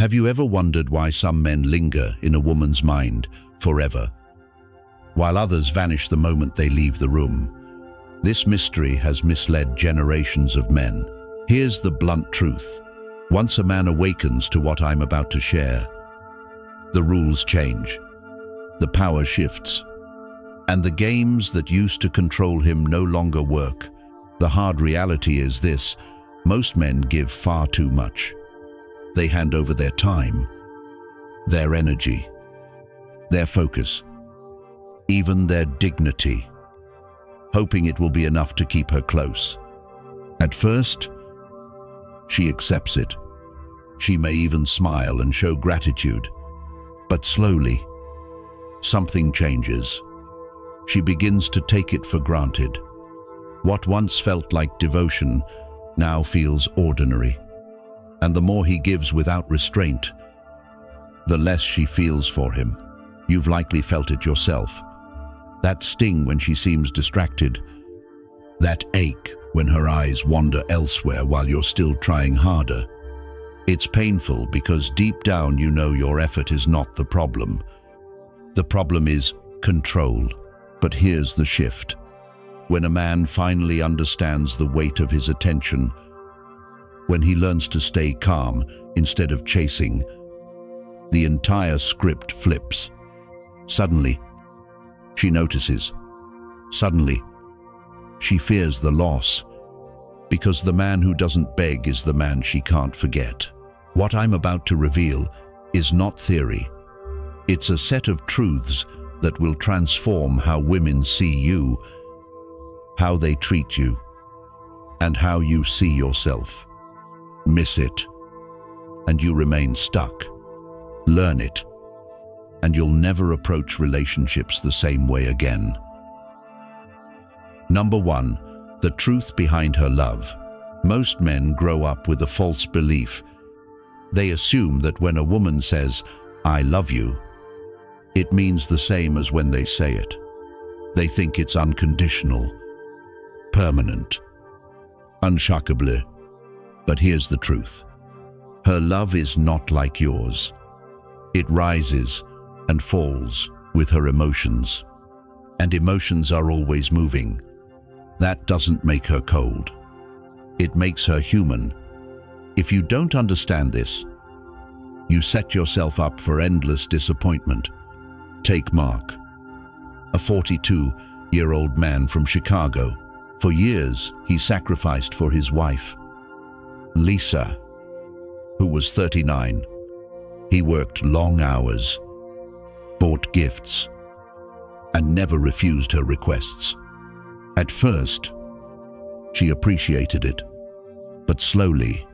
Have you ever wondered why some men linger in a woman's mind forever, while others vanish the moment they leave the room? This mystery has misled generations of men. Here's the blunt truth. Once a man awakens to what I'm about to share, the rules change, the power shifts, and the games that used to control him no longer work. The hard reality is this: most men give far too much. They hand over their time, their energy, their focus, even their dignity, hoping it will be enough to keep her close. At first, she accepts it. She may even smile and show gratitude. But slowly, something changes. She begins to take it for granted. What once felt like devotion now feels ordinary. And the more he gives without restraint, the less she feels for him. You've likely felt it yourself. That sting when she seems distracted. That ache when her eyes wander elsewhere while you're still trying harder. It's painful because deep down you know your effort is not the problem. The problem is control. But here's the shift. When a man finally understands the weight of his attention, when he learns to stay calm instead of chasing, the entire script flips. Suddenly, she notices. Suddenly, she fears the loss, because the man who doesn't beg is the man she can't forget. What I'm about to reveal is not theory. It's a set of truths that will transform how women see you, how they treat you, and how you see yourself. Miss it, and you remain stuck. Learn it, and you'll never approach relationships the same way again. Number 1, the truth behind her love. Most men grow up with a false belief. They assume that when a woman says, "I love you," it means the same as when they say it. They think it's unconditional, permanent, unshockable. But here's the truth. Her love is not like yours. It rises and falls with her emotions. And emotions are always moving. That doesn't make her cold. It makes her human. If you don't understand this, you set yourself up for endless disappointment. Take Mark, a 42-year-old man from Chicago. For years, he sacrificed for his wife, Lisa, who was 39. He worked long hours, bought gifts, and never refused her requests. At first, she appreciated it, but slowly,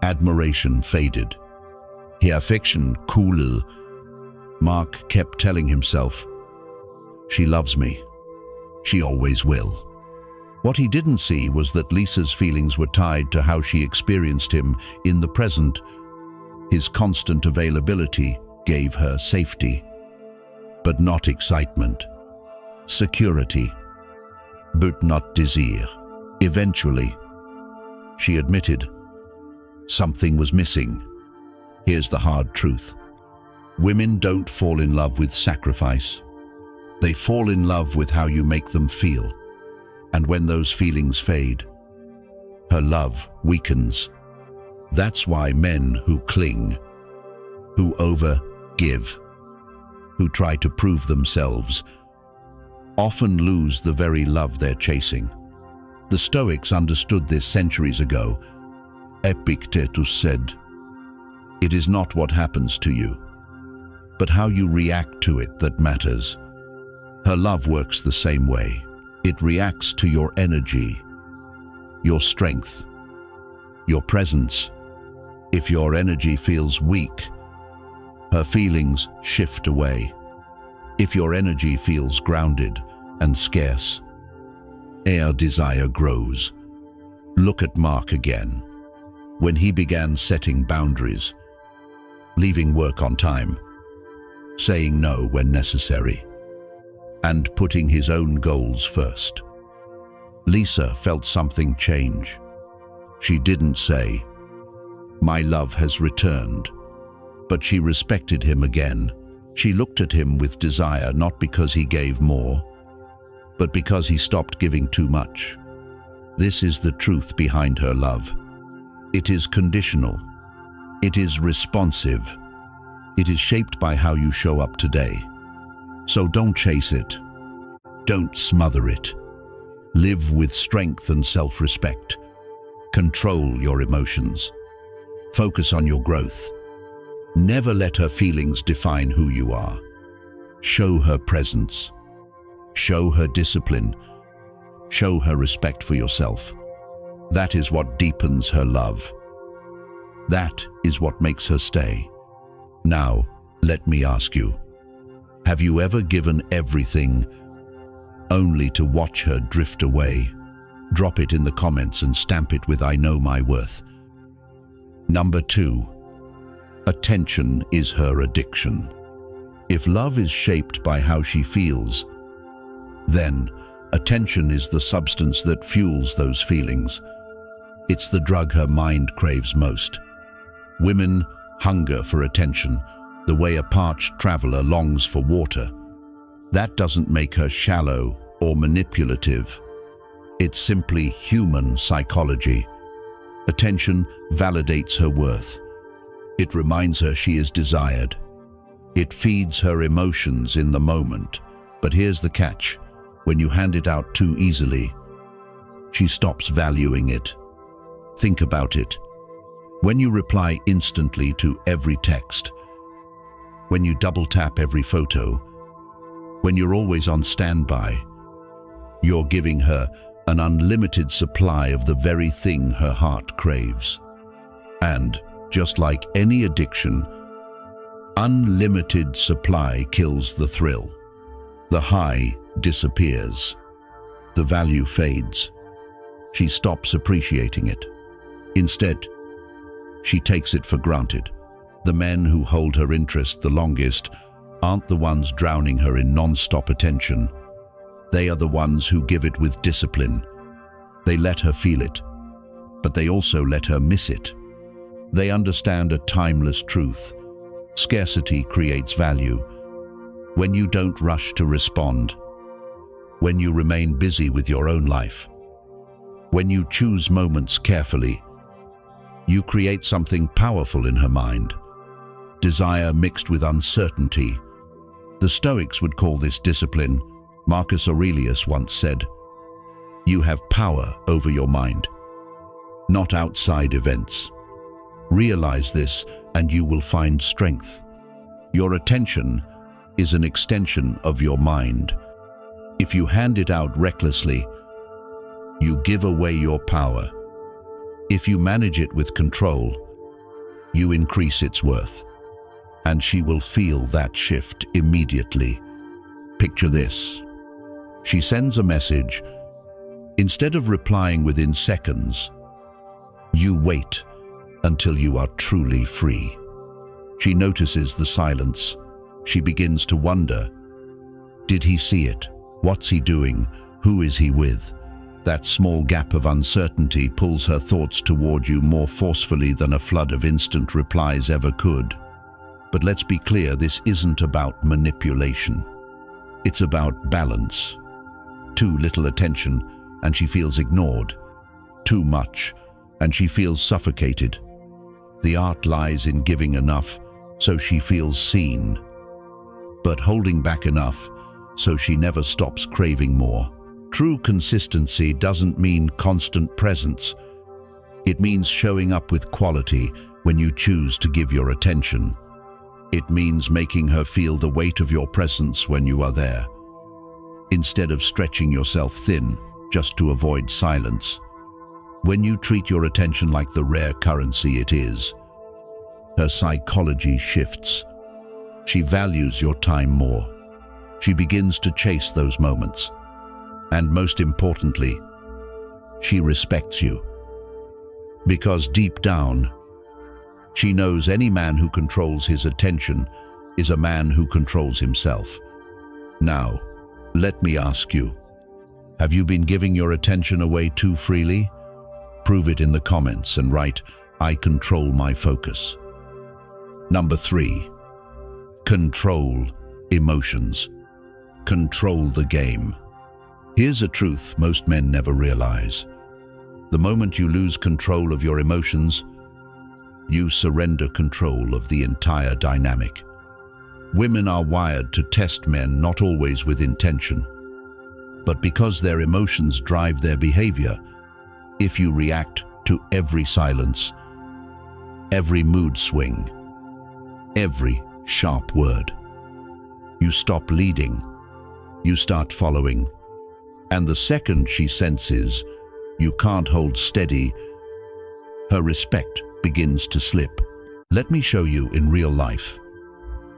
admiration faded. Her affection cooled. Mark kept telling himself, "She loves me. She always will." What he didn't see was that Lisa's feelings were tied to how she experienced him in the present. His constant availability gave her safety, but not excitement. Security, but not desire. Eventually, she admitted something was missing. Here's the hard truth. Women don't fall in love with sacrifice. They fall in love with how you make them feel. And when those feelings fade, her love weakens. That's why men who cling, who overgive, who try to prove themselves, often lose the very love they're chasing. The Stoics understood this centuries ago. Epictetus said, "It is not what happens to you, but how you react to it that matters." Her love works the same way. It reacts to your energy, your strength, your presence. If your energy feels weak, her feelings shift away. If your energy feels grounded and scarce, her desire grows. Look at Mark again. When he began setting boundaries, leaving work on time, saying no when necessary, and putting his own goals first, Lisa felt something change. She didn't say, "My love has returned." But she respected him again. She looked at him with desire, not because he gave more, but because he stopped giving too much. This is the truth behind her love. It is conditional. It is responsive. It is shaped by how you show up today. So don't chase it. Don't smother it. Live with strength and self-respect. Control your emotions. Focus on your growth. Never let her feelings define who you are. Show her presence. Show her discipline. Show her respect for yourself. That is what deepens her love. That is what makes her stay. Now, let me ask you, have you ever given everything only to watch her drift away? Drop it in the comments and stamp it with "I know my worth." Number 2. Attention is her addiction. If love is shaped by how she feels, then attention is the substance that fuels those feelings. It's the drug her mind craves most. Women hunger for attention, the way a parched traveler longs for water. That doesn't make her shallow or manipulative. It's simply human psychology. Attention validates her worth. It reminds her she is desired. It feeds her emotions in the moment. But here's the catch. When you hand it out too easily, she stops valuing it. Think about it. When you reply instantly to every text, when you double tap every photo, when you're always on standby, you're giving her an unlimited supply of the very thing her heart craves. And, just like any addiction, unlimited supply kills the thrill. The high disappears. The value fades. She stops appreciating it. Instead, she takes it for granted. The men who hold her interest the longest aren't the ones drowning her in non-stop attention. They are the ones who give it with discipline. They let her feel it, but they also let her miss it. They understand a timeless truth. Scarcity creates value. When you don't rush to respond, when you remain busy with your own life, when you choose moments carefully, you create something powerful in her mind. Desire mixed with uncertainty. The Stoics would call this discipline. Marcus Aurelius once said, "You have power over your mind, not outside events." Realize this and you will find strength. Your attention is an extension of your mind. If you hand it out recklessly, you give away your power. If you manage it with control, you increase its worth. And she will feel that shift immediately. Picture this. She sends a message. Instead of replying within seconds, you wait until you are truly free. She notices the silence. She begins to wonder, did he see it? What's he doing? Who is he with? That small gap of uncertainty pulls her thoughts toward you more forcefully than a flood of instant replies ever could. But let's be clear, this isn't about manipulation. It's about balance. Too little attention, and she feels ignored. Too much, and she feels suffocated. The art lies in giving enough, so she feels seen, but holding back enough, so she never stops craving more. True consistency doesn't mean constant presence. It means showing up with quality when you choose to give your attention. It means making her feel the weight of your presence when you are there, instead of stretching yourself thin just to avoid silence. When you treat your attention like the rare currency it is, her psychology shifts. She values your time more. She begins to chase those moments. And most importantly, she respects you. Because deep down, she knows any man who controls his attention is a man who controls himself. Now, let me ask you, have you been giving your attention away too freely? Prove it in the comments and write, "I control my focus." Number 3. Control emotions. Control the game. Here's a truth most men never realize. The moment you lose control of your emotions, you surrender control of the entire dynamic. Women are wired to test men, not always with intention, but because their emotions drive their behavior. If you react to every silence, every mood swing, every sharp word, you stop leading, you start following. And the second she senses you can't hold steady, her respect begins to slip. Let me show you in real life.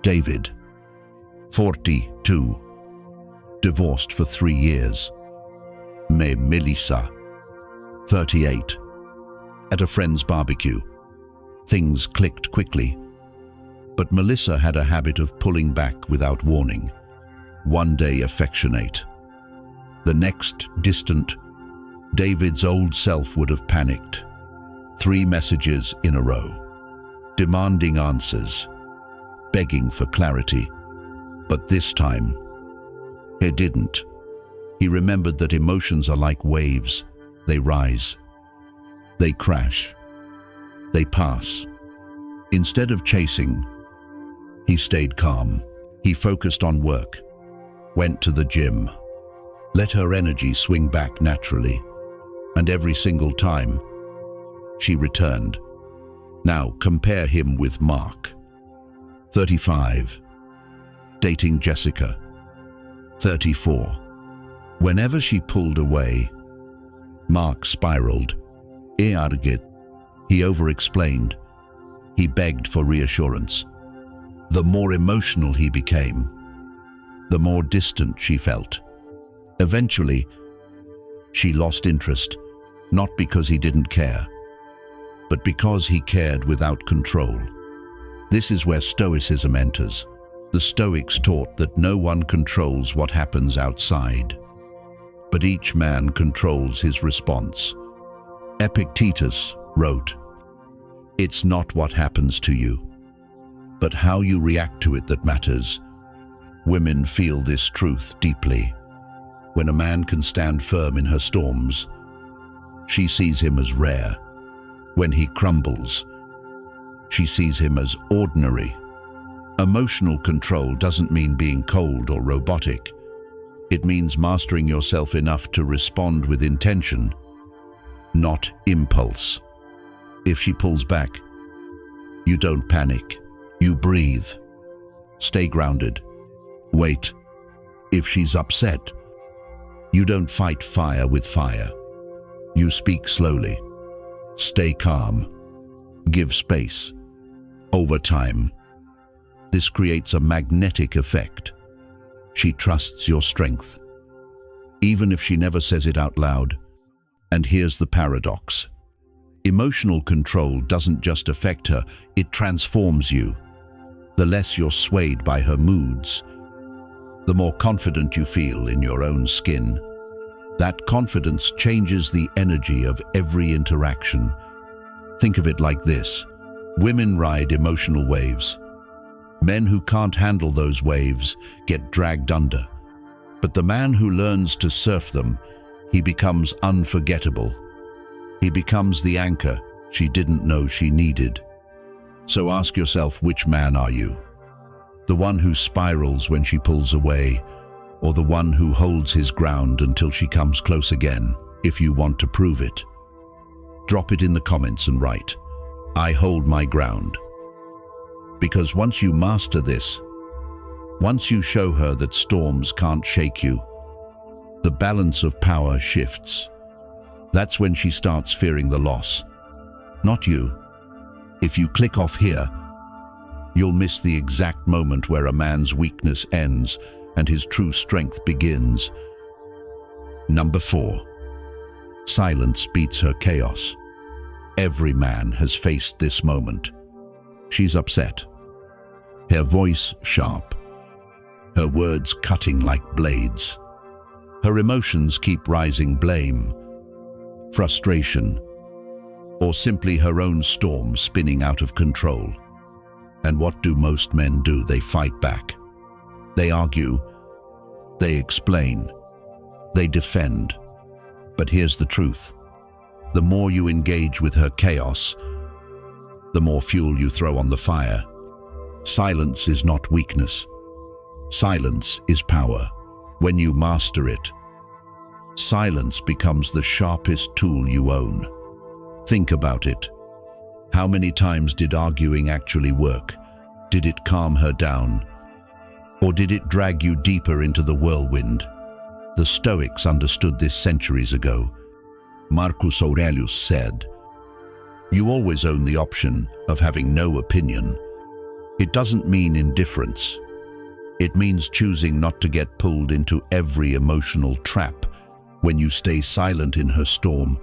David, 42, divorced for 3 years. Melissa, 38, at a friend's barbecue. Things clicked quickly, but Melissa had a habit of pulling back without warning. One day affectionate, the next distant. David's old self would have panicked. 3 messages in a row, demanding answers, begging for clarity. But this time, he didn't. He remembered that emotions are like waves. They rise, they crash, they pass. Instead of chasing, he stayed calm. He focused on work, went to the gym, let her energy swing back naturally. And every single time, she returned. Now compare him with Mark, 35, dating Jessica, 34. Whenever she pulled away, Mark spiraled. He over-explained. He begged for reassurance. The more emotional he became, the more distant she felt. Eventually, she lost interest, not because he didn't care, but because he cared without control. This is where Stoicism enters. The Stoics taught that no one controls what happens outside, but each man controls his response. Epictetus wrote, "It's not what happens to you, but how you react to it that matters." Women feel this truth deeply. When a man can stand firm in her storms, she sees him as rare. When he crumbles, she sees him as ordinary. Emotional control doesn't mean being cold or robotic. It means mastering yourself enough to respond with intention, not impulse. If she pulls back, you don't panic. You breathe. Stay grounded. Wait. If she's upset, you don't fight fire with fire. You speak slowly. Stay calm. Give space. Over time, this creates a magnetic effect. She trusts your strength, even if she never says it out loud. And here's the paradox. Emotional control doesn't just affect her, it transforms you. The less you're swayed by her moods, the more confident you feel in your own skin. That confidence changes the energy of every interaction. Think of it like this. Women ride emotional waves. Men who can't handle those waves get dragged under. But the man who learns to surf them, he becomes unforgettable. He becomes the anchor she didn't know she needed. So ask yourself, which man are you? The one who spirals when she pulls away, or the one who holds his ground until she comes close again? If you want to prove it, drop it in the comments and write, "I hold my ground." Because once you master this, once you show her that storms can't shake you, the balance of power shifts. That's when she starts fearing the loss, not you. If you click off here, you'll miss the exact moment where a man's weakness ends and his true strength begins. Number 4. Silence beats her chaos. Every man has faced this moment. She's upset. Her voice sharp. Her words cutting like blades. Her emotions keep rising: blame, frustration, or simply her own storm spinning out of control. And what do most men do? They fight back. They argue. They explain. They defend. But here's the truth. The more you engage with her chaos, the more fuel you throw on the fire. Silence is not weakness. Silence is power. When you master it, silence becomes the sharpest tool you own. Think about it. How many times did arguing actually work? Did it calm her down? Or did it drag you deeper into the whirlwind? The Stoics understood this centuries ago. Marcus Aurelius said, "You always own the option of having no opinion." It doesn't mean indifference. It means choosing not to get pulled into every emotional trap. When you stay silent in her storm,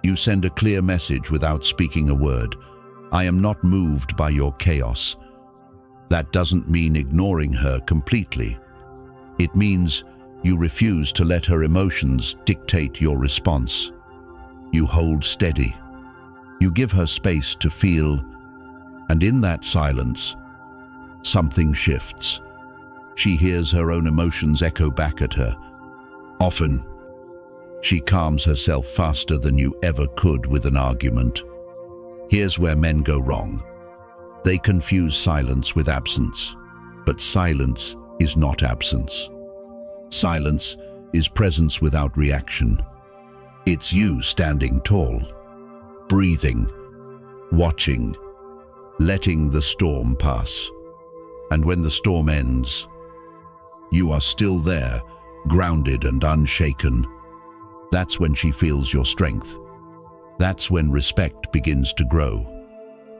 you send a clear message without speaking a word. I am not moved by your chaos. That doesn't mean ignoring her completely. It means you refuse to let her emotions dictate your response. You hold steady. You give her space to feel, and in that silence, something shifts. She hears her own emotions echo back at her. Often, she calms herself faster than you ever could with an argument. Here's where men go wrong. They confuse silence with absence, but silence is not absence. Silence is presence without reaction. It's you standing tall, breathing, watching, letting the storm pass. And when the storm ends, you are still there, grounded and unshaken. That's when she feels your strength. That's when respect begins to grow.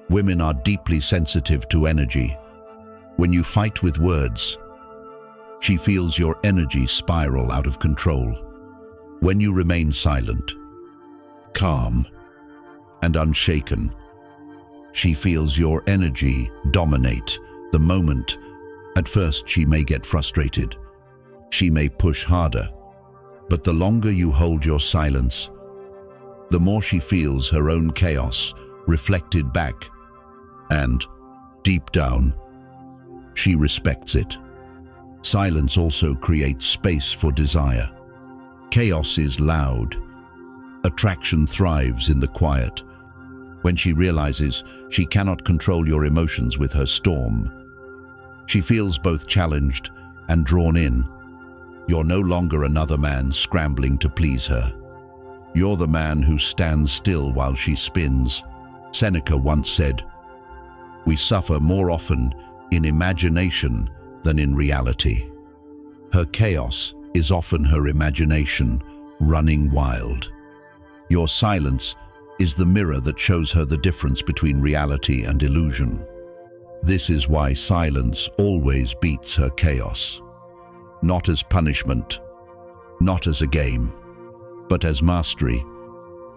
Women are deeply sensitive to energy. When you fight with words, she feels your energy spiral out of control. When you remain silent, calm, and unshaken, she feels your energy dominate the moment. At first, she may get frustrated. She may push harder. But the longer you hold your silence, the more she feels her own chaos reflected back. And, deep down, she respects it. Silence also creates space for desire. Chaos is loud. Attraction thrives in the quiet. When she realizes she cannot control your emotions with her storm, she feels both challenged and drawn in. You're no longer another man scrambling to please her. You're the man who stands still while she spins. Seneca once said, "We suffer more often in imagination than in reality." Her chaos is often her imagination running wild. Your silence is the mirror that shows her the difference between reality and illusion. This is why silence always beats her chaos. Not as punishment, not as a game, but as mastery.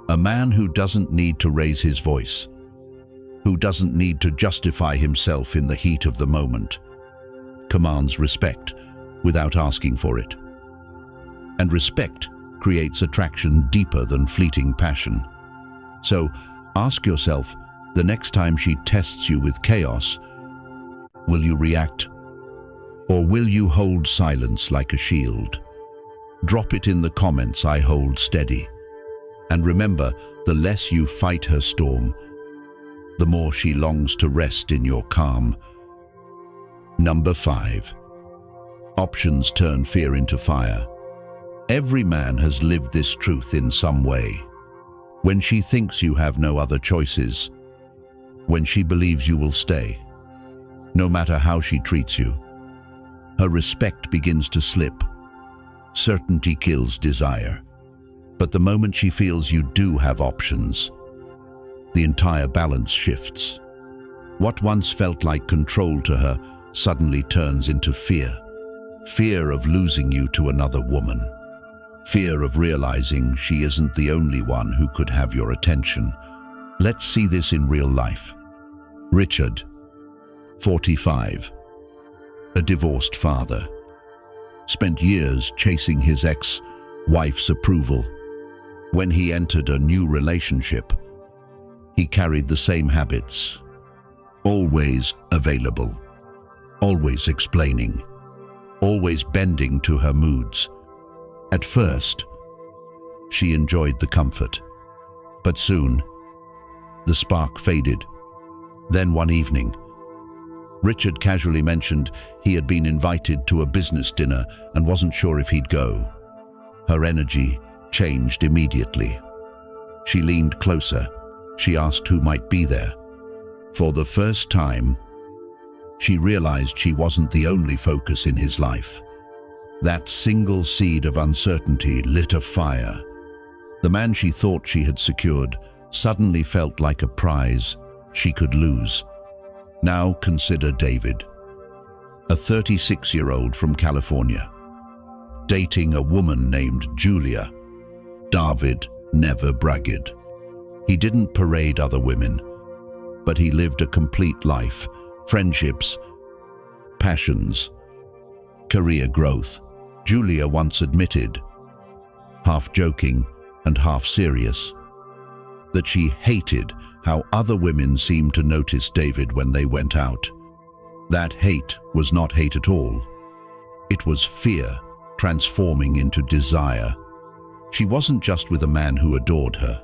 A man who doesn't need to raise his voice, who doesn't need to justify himself in the heat of the moment, commands respect without asking for it. And respect creates attraction deeper than fleeting passion. So ask yourself, the next time she tests you with chaos, will you react? Or will you hold silence like a shield? Drop it in the comments. I hold steady. And remember, the less you fight her storm, the more she longs to rest in your calm. Number 5. Options turn fear into fire. Every man has lived this truth in some way. When she thinks you have no other choices, when she believes you will stay, no matter how she treats you, her respect begins to slip. Certainty kills desire. But the moment she feels you do have options, the entire balance shifts. What once felt like control to her suddenly turns into fear. Fear of losing you to another woman. Fear of realizing she isn't the only one who could have your attention. Let's see this in real life. Richard, 45, a divorced father, spent years chasing his ex-wife's approval. When he entered a new relationship, he carried the same habits. always available, always explaining, always bending to her moods. At first, she enjoyed the comfort, but soon, the spark faded. Then one evening, Richard casually mentioned he had been invited to a business dinner and wasn't sure if he'd go. Her energy changed immediately. She leaned closer. She asked who might be there. For the first time, she realized she wasn't the only focus in his life. That single seed of uncertainty lit a fire. The man she thought she had secured suddenly felt like a prize she could lose. Now consider David, a 36-year-old from California, dating a woman named Julia. David never bragged. He didn't parade other women, but he lived a complete life: friendships, passions, career growth. Julia once admitted, half joking and half serious, that she hated how other women seemed to notice David when they went out. That hate was not hate at all. It was fear transforming into desire. She wasn't just with a man who adored her.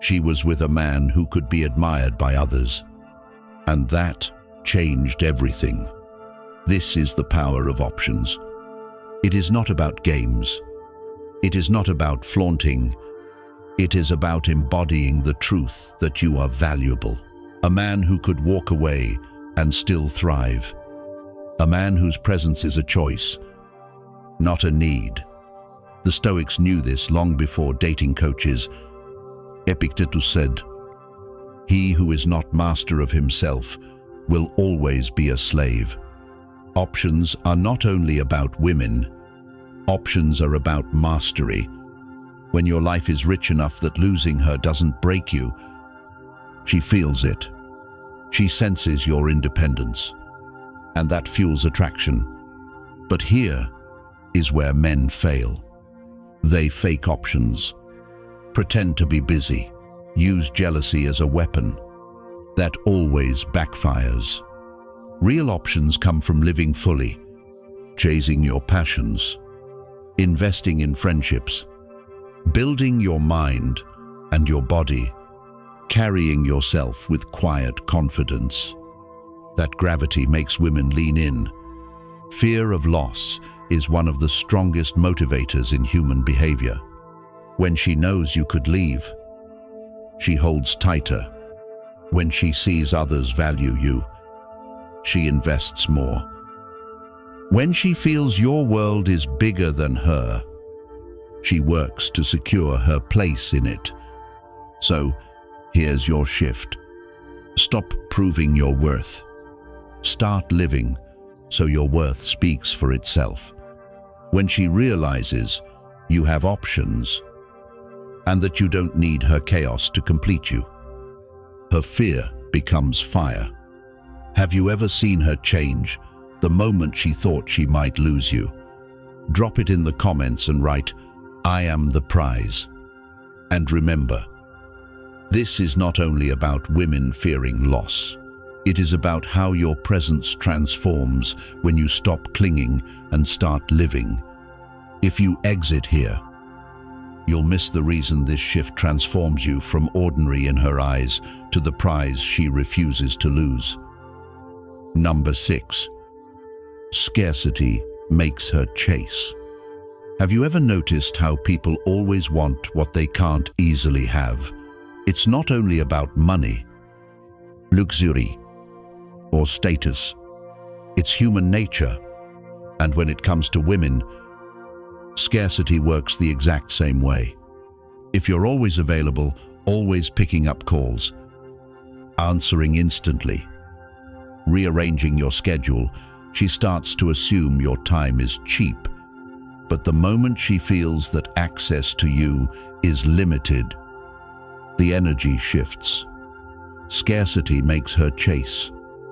She was with a man who could be admired by others. And that changed everything. This is the power of options. It is not about games. It is not about flaunting. It is about embodying the truth that you are valuable. A man who could walk away and still thrive. A man whose presence is a choice, not a need. The Stoics knew this long before dating coaches. Epictetus said, "He who is not master of himself will always be a slave." Options are not only about women. Options are about mastery. When your life is rich enough that losing her doesn't break you, she feels it. She senses your independence, and that fuels attraction. But here is where men fail. They fake options, pretend to be busy, use jealousy as a weapon. That always backfires. Real options come from living fully, chasing your passions, investing in friendships, building your mind and your body, carrying yourself with quiet confidence. That gravity makes women lean in. Fear of loss is one of the strongest motivators in human behavior. When she knows you could leave, she holds tighter. When she sees others value you, she invests more. When she feels your world is bigger than her, she works to secure her place in it. So, here's your shift. Stop proving your worth. Start living so your worth speaks for itself. When she realizes you have options and that you don't need her chaos to complete you, her fear becomes fire. Have you ever seen her change the moment she thought she might lose you? Drop it in the comments and write, "I am the prize." And remember, this is not only about women fearing loss. It is about how your presence transforms when you stop clinging and start living. If you exit here, you'll miss the reason this shift transforms you from ordinary in her eyes to the prize she refuses to lose. Number 6. Scarcity makes her chase. Have you ever noticed how people always want what they can't easily have? It's not only about money, luxury, or status. It's human nature. And when it comes to women, scarcity works the exact same way. If you're always available, always picking up calls, answering instantly, rearranging your schedule, she starts to assume your time is cheap. But the moment she feels that access to you is limited, the energy shifts. Scarcity makes her chase.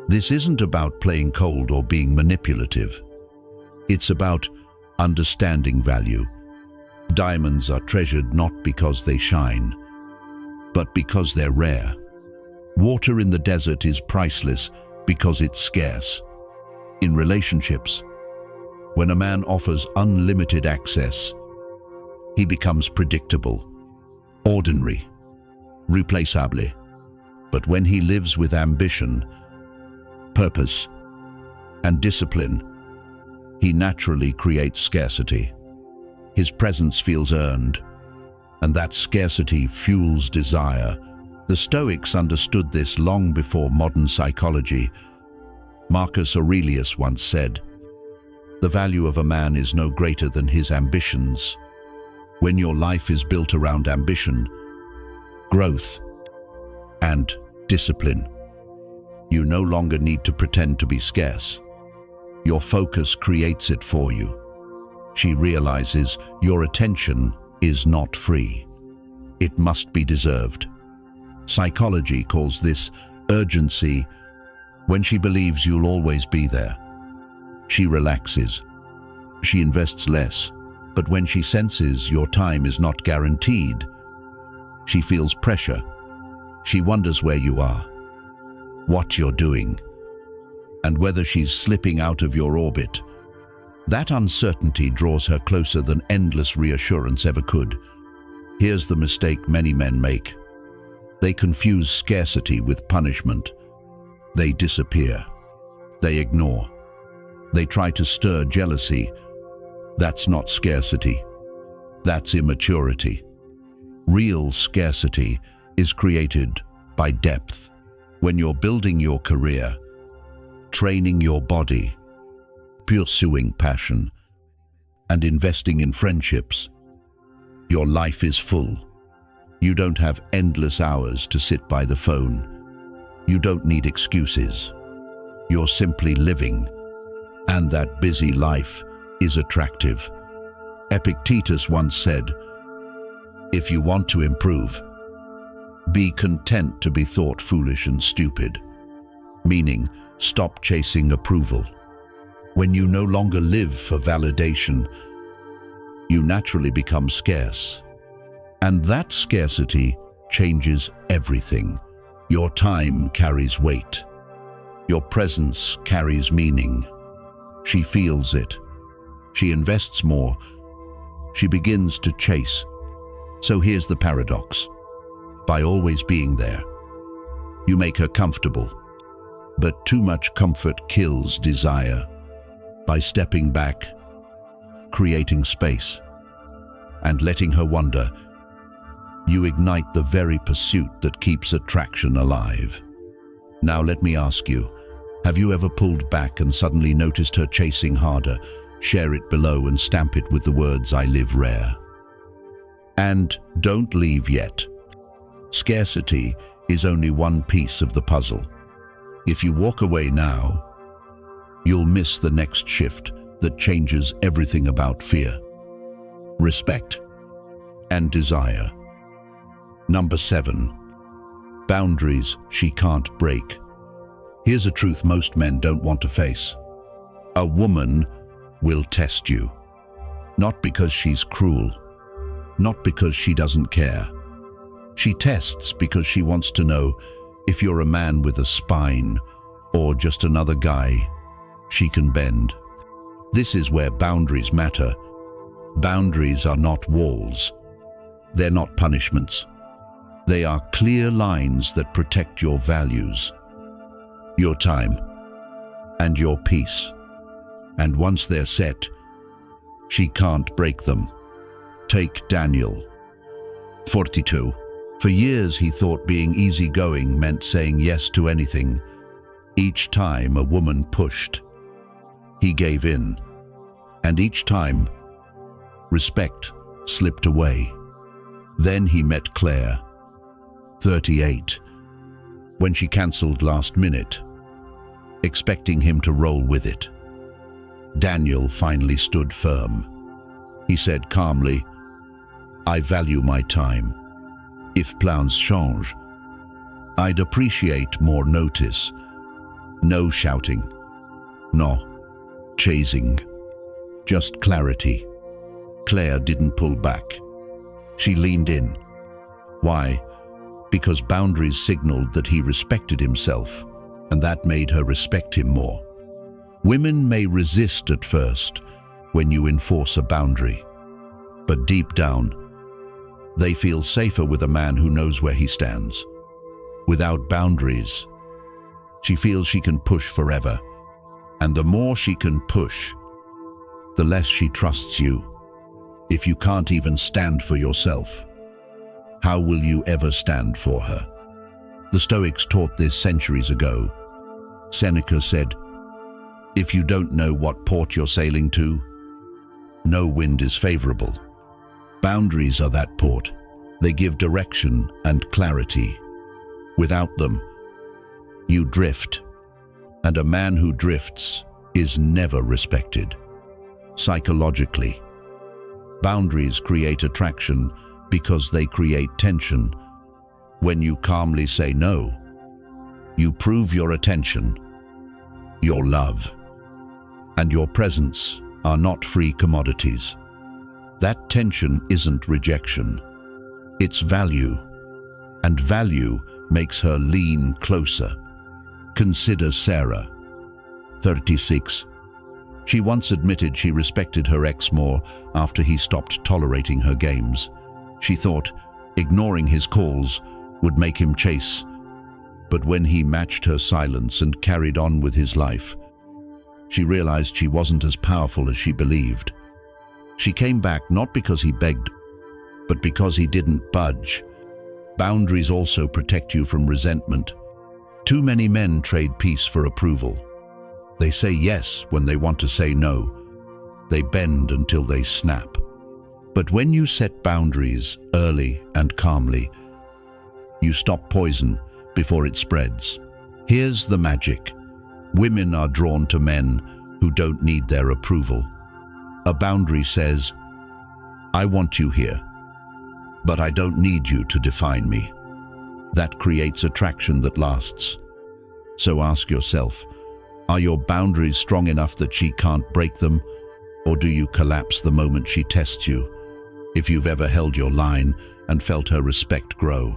This isn't about playing cold or being manipulative. It's about understanding value. Diamonds are treasured not because they shine, but because they're rare. Water in the desert is priceless because it's scarce. In relationships, when a man offers unlimited access, he becomes predictable, ordinary, replaçable. But when he lives with ambition, purpose, and discipline, he naturally creates scarcity. His presence feels earned, and that scarcity fuels desire. The Stoics understood this long before modern psychology. Marcus Aurelius once said, "The value of a man is no greater than his ambitions." When your life is built around ambition, growth, and discipline, you no longer need to pretend to be scarce. Your focus creates it for you. She realizes your attention is not free. It must be deserved. Psychology calls this urgency. When she believes you'll always be there, she relaxes. She invests less, but when she senses your time is not guaranteed, she feels pressure. She wonders where you are, what you're doing, and whether she's slipping out of your orbit. That uncertainty draws her closer than endless reassurance ever could. Here's the mistake many men make. They confuse scarcity with punishment. They disappear. They ignore. They try to stir jealousy. That's not scarcity. That's immaturity. Real scarcity is created by depth. When you're building your career, training your body, pursuing passion, and investing in friendships, your life is full. You don't have endless hours to sit by the phone. You don't need excuses. You're simply living, and that busy life is attractive. Epictetus once said, "If you want to improve, be content to be thought foolish and stupid," meaning stop chasing approval. When you no longer live for validation, you naturally become scarce. And that scarcity changes everything. Your time carries weight. Your presence carries meaning. She feels it. She invests more. She begins to chase. So here's the paradox. By always being there, you make her comfortable. But too much comfort kills desire. By stepping back, creating space, and letting her wander, you ignite the very pursuit that keeps attraction alive. Now let me ask you, have you ever pulled back and suddenly noticed her chasing harder? Share it below and stamp it with the words "I live rare." And don't leave yet. Scarcity is only one piece of the puzzle. If you walk away now, you'll miss the next shift that changes everything about fear, respect, and desire. Number 7. Boundaries she can't break. Here's a truth most men don't want to face. A woman will test you. Not because she's cruel, not because she doesn't care. She tests because she wants to know if you're a man with a spine or just another guy she can bend. This is where boundaries matter. Boundaries are not walls. They're not punishments. They are clear lines that protect your values, your time, and your peace. And once they're set, she can't break them. Take Daniel, 42. For years he thought being easygoing meant saying yes to anything. Each time a woman pushed, he gave in. And each time, respect slipped away. Then he met Claire, 38, when she cancelled last minute, expecting him to roll with it. Daniel finally stood firm. He said calmly, "I value my time. If plans change, I'd appreciate more notice. No shouting, no chasing, just clarity." Claire didn't pull back. She leaned in. Why? because boundaries signaled that he respected himself, and that made her respect him more. Women may resist at first when you enforce a boundary, but deep down, they feel safer with a man who knows where he stands. Without boundaries, she feels she can push forever, and the more she can push, the less she trusts you. If you can't even stand for yourself, how will you ever stand for her? The Stoics taught this centuries ago. Seneca said, "If you don't know what port you're sailing to, no wind is favorable." Boundaries are that port. They give direction and clarity. Without them, you drift, and a man who drifts is never respected. Psychologically, boundaries create attraction because they create tension. When you calmly say no, you prove your attention, your love, and your presence are not free commodities. That tension isn't rejection, it's value, and value makes her lean closer. Consider Sarah, 36. She once admitted she respected her ex more after he stopped tolerating her games. She thought ignoring his calls would make him chase, but when he matched her silence and carried on with his life, she realized she wasn't as powerful as she believed. She came back not because he begged, but because he didn't budge. Boundaries also protect you from resentment. Too many men trade peace for approval. They say yes when they want to say no. They bend until they snap. But when you set boundaries early and calmly, you stop poison before it spreads. Here's the magic. Women are drawn to men who don't need their approval. A boundary says, "I want you here, but I don't need you to define me." That creates attraction that lasts. So ask yourself, are your boundaries strong enough that she can't break them, or do you collapse the moment she tests you? If you've ever held your line and felt her respect grow,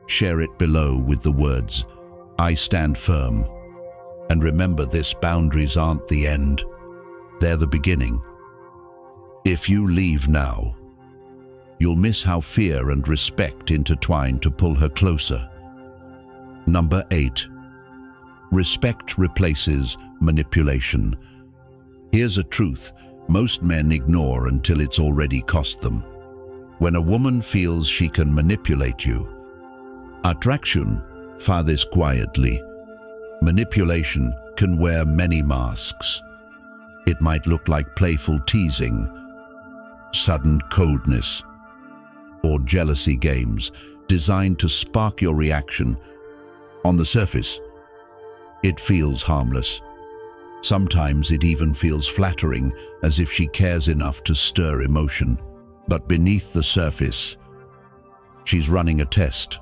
share it below with the words, "I stand firm." And remember this, boundaries aren't the end. They're the beginning. If you leave now, you'll miss how fear and respect intertwine to pull her closer. Number 8. Respect replaces manipulation. Here's a truth most men ignore until it's already cost them. When a woman feels she can manipulate you, attraction fathers quietly. Manipulation can wear many masks. It might look like playful teasing, sudden coldness, or jealousy games designed to spark your reaction. On the surface, it feels harmless. Sometimes it even feels flattering, as if she cares enough to stir emotion. But beneath the surface, she's running a test.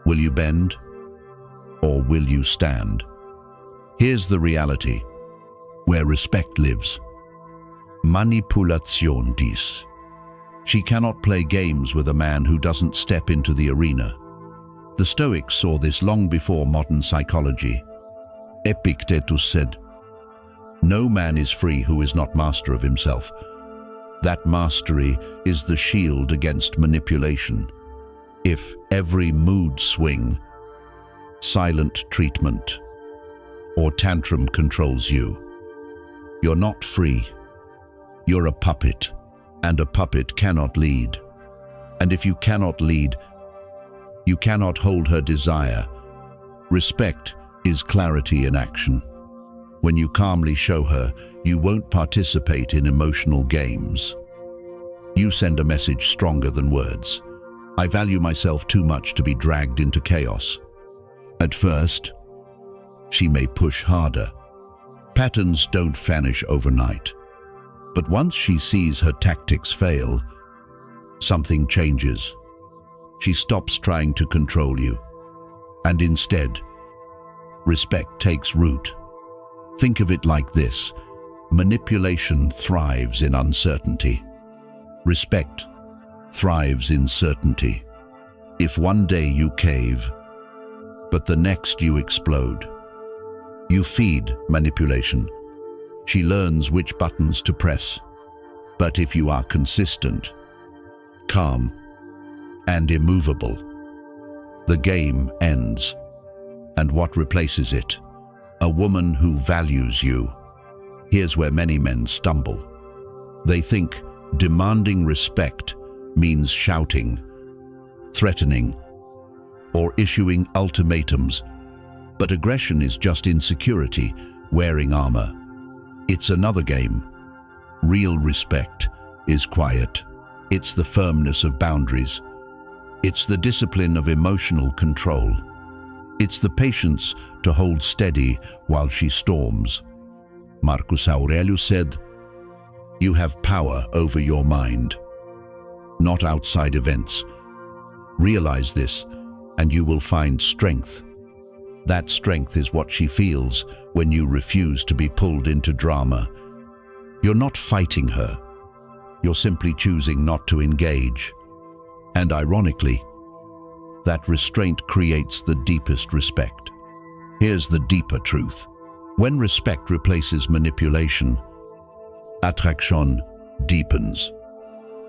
Will you bend, or will you stand? Here's the reality, where respect lives. Manipulation dies. She cannot play games with a man who doesn't step into the arena. The Stoics saw this long before modern psychology. Epictetus said, "No man is free who is not master of himself." That mastery is the shield against manipulation. If every mood swing, silent treatment, or tantrum controls you, you're not free. You're a puppet, and a puppet cannot lead. And if you cannot lead, you cannot hold her desire. Respect is clarity in action. When you calmly show her, you won't participate in emotional games. You send a message stronger than words. I value myself too much to be dragged into chaos. At first, she may push harder. Patterns don't vanish overnight. But once she sees her tactics fail, something changes. She stops trying to control you, and instead, respect takes root. Think of it like this: manipulation thrives in uncertainty. Respect thrives in certainty. If one day you cave, but the next you explode, you feed manipulation. She learns which buttons to press. But if you are consistent, calm, and immovable, the game ends. And what replaces it? A woman who values you. Here's where many men stumble. They think demanding respect means shouting, threatening, or issuing ultimatums. But aggression is just insecurity wearing armor. It's another game. Real respect is quiet. It's the firmness of boundaries. It's the discipline of emotional control. It's the patience to hold steady while she storms. Marcus Aurelius said, "You have power over your mind, not outside events. Realize this, and you will find strength." That strength is what she feels when you refuse to be pulled into drama. You're not fighting her. You're simply choosing not to engage. And ironically, that restraint creates the deepest respect. Here's the deeper truth. When respect replaces manipulation, attraction deepens.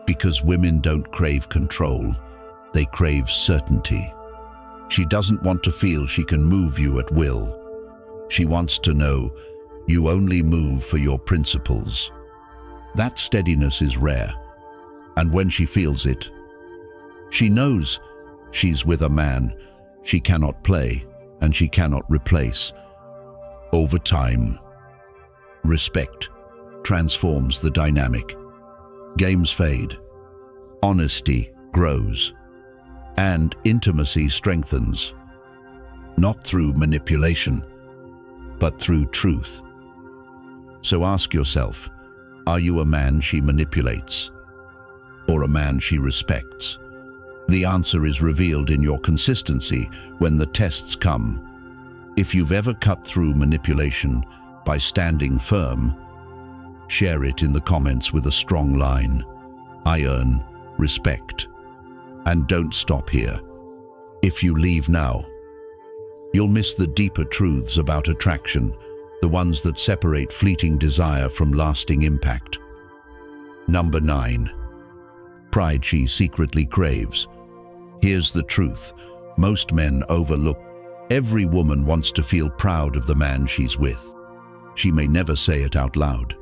Because women don't crave control, they crave certainty. She doesn't want to feel she can move you at will. She wants to know you only move for your principles. That steadiness is rare, and when she feels it, she knows she's with a man she cannot play and she cannot replace. Over time, respect transforms the dynamic. Games fade, honesty grows, and intimacy strengthens, not through manipulation, but through truth. So ask yourself, are you a man she manipulates, or a man she respects? The answer is revealed in your consistency when the tests come. If you've ever cut through manipulation by standing firm, share it in the comments with a strong line. I earn respect. And don't stop here. If you leave now, you'll miss the deeper truths about attraction, the ones that separate fleeting desire from lasting impact. Number 9. Pride she secretly craves. Here's the truth. Most men overlook. Every woman wants to feel proud of the man she's with. She may never say it out loud,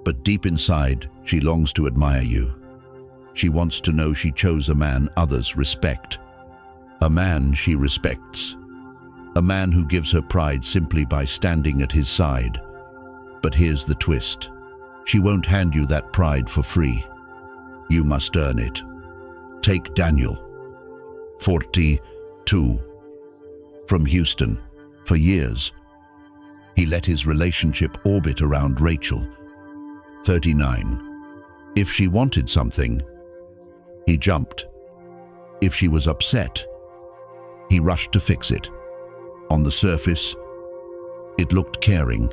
but deep inside, she longs to admire you. She wants to know she chose a man others respect, a man she respects, a man who gives her pride simply by standing at his side. But here's the twist. She won't hand you that pride for free. You must earn it. Take Daniel, 42, from Houston. For years, he let his relationship orbit around Rachel, 39. If she wanted something, he jumped. If she was upset, he rushed to fix it. On the surface, it looked caring,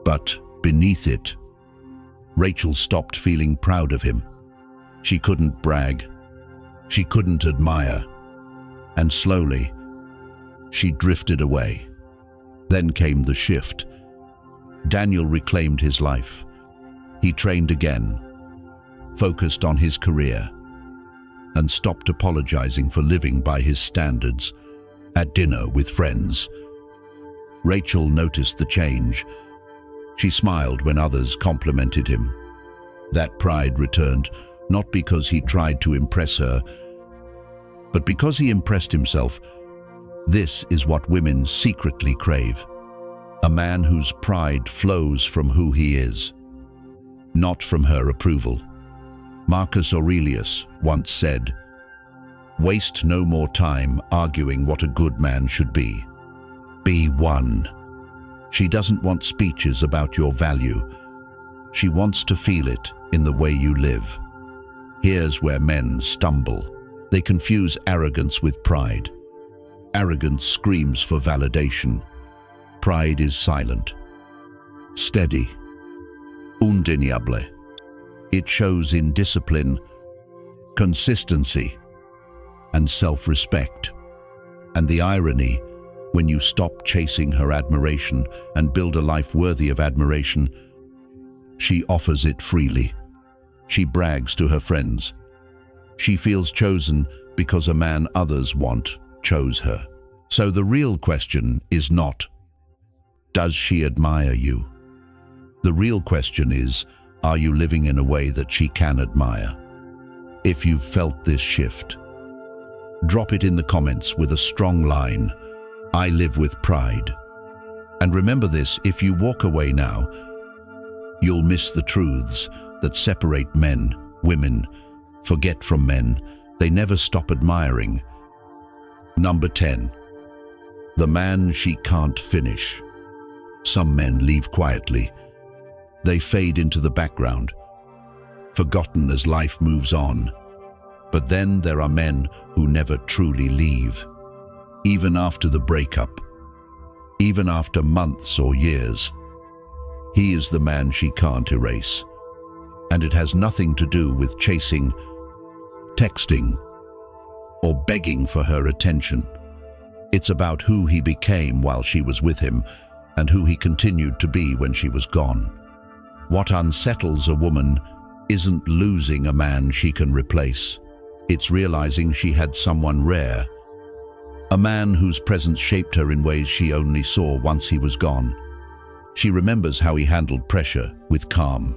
but beneath it, Rachel stopped feeling proud of him. She couldn't brag, she couldn't admire, and slowly, she drifted away. Then came the shift. Daniel reclaimed his life. He trained again, focused on his career, and stopped apologizing for living by his standards. At dinner with friends, Rachel noticed the change. She smiled when others complimented him. That pride returned, not because he tried to impress her, but because he impressed himself. This is what women secretly crave. A man whose pride flows from who he is, not from her approval. Marcus Aurelius once said, "Waste no more time arguing what a good man should be. Be one." She doesn't want speeches about your value. She wants to feel it in the way you live. Here's where men stumble. They confuse arrogance with pride. Arrogance screams for validation. Pride is silent, steady, undeniable. It shows in discipline, consistency, and self-respect. And the irony, when you stop chasing her admiration and build a life worthy of admiration, she offers it freely. She brags to her friends. She feels chosen because a man others want chose her. So the real question is not, does she admire you? The real question is, are you living in a way that she can admire? If you've felt this shift, drop it in the comments with a strong line, I live with pride. And remember this, if you walk away now, you'll miss the truths that separate men, women, forget from men, they never stop admiring. Number 10. The man she can't finish. Some men leave quietly. They fade into the background, forgotten as life moves on. But then there are men who never truly leave. Even after the breakup, even after months or years, he is the man she can't erase. And it has nothing to do with chasing, texting, or begging for her attention. It's about who he became while she was with him and who he continued to be when she was gone. What unsettles a woman isn't losing a man she can replace. It's realizing she had someone rare, a man whose presence shaped her in ways she only saw once he was gone. She remembers how he handled pressure with calm,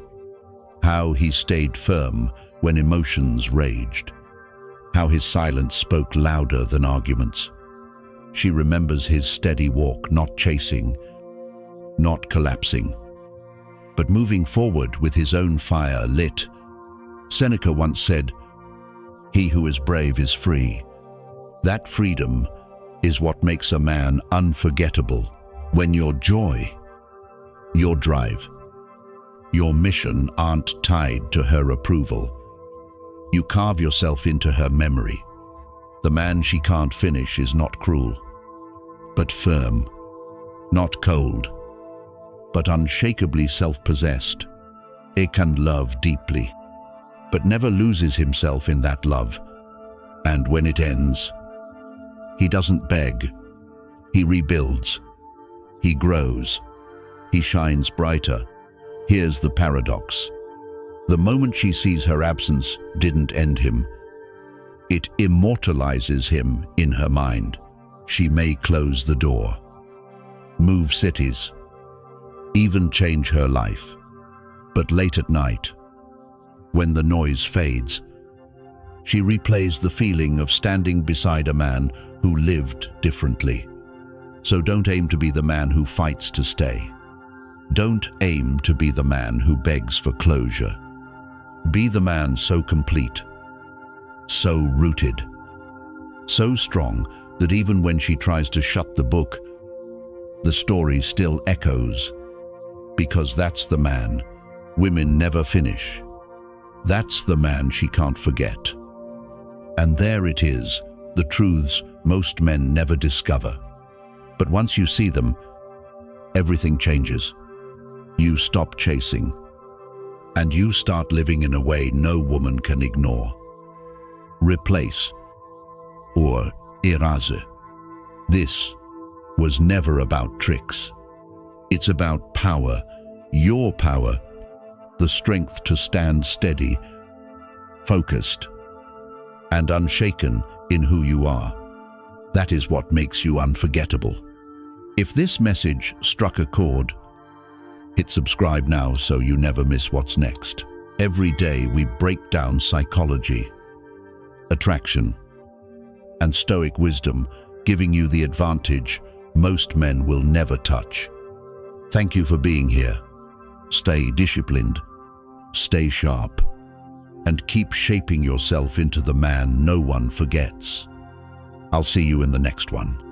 how he stayed firm when emotions raged, how his silence spoke louder than arguments. She remembers his steady walk, not chasing, not collapsing, but moving forward with his own fire lit. Seneca once said, "He who is brave is free." That freedom is what makes a man unforgettable. When your joy, your drive, your mission aren't tied to her approval, you carve yourself into her memory. The man she can't finish is not cruel, but firm, not cold, but unshakably self-possessed. He can love deeply, but never loses himself in that love. And when it ends, he doesn't beg. He rebuilds. He grows. He shines brighter. Here's the paradox. The moment she sees her absence didn't end him. It immortalizes him in her mind. She may close the door, move cities, even change her life. But late at night, when the noise fades, she replays the feeling of standing beside a man who lived differently. So don't aim to be the man who fights to stay. Don't aim to be the man who begs for closure. Be the man so complete, so rooted, so strong that even when she tries to shut the book, the story still echoes. Because that's the man women never finish. That's the man she can't forget. And there it is, the truths most men never discover. But once you see them, everything changes. You stop chasing, and you start living in a way no woman can ignore. Replace, or erase. This was never about tricks. It's about power, your power, the strength to stand steady, focused, and unshaken in who you are. That is what makes you unforgettable. If this message struck a chord, hit subscribe now so you never miss what's next. Every day we break down psychology, attraction, and Stoic wisdom, giving you the advantage most men will never touch. Thank you for being here. Stay disciplined, stay sharp, and keep shaping yourself into the man no one forgets. I'll see you in the next one.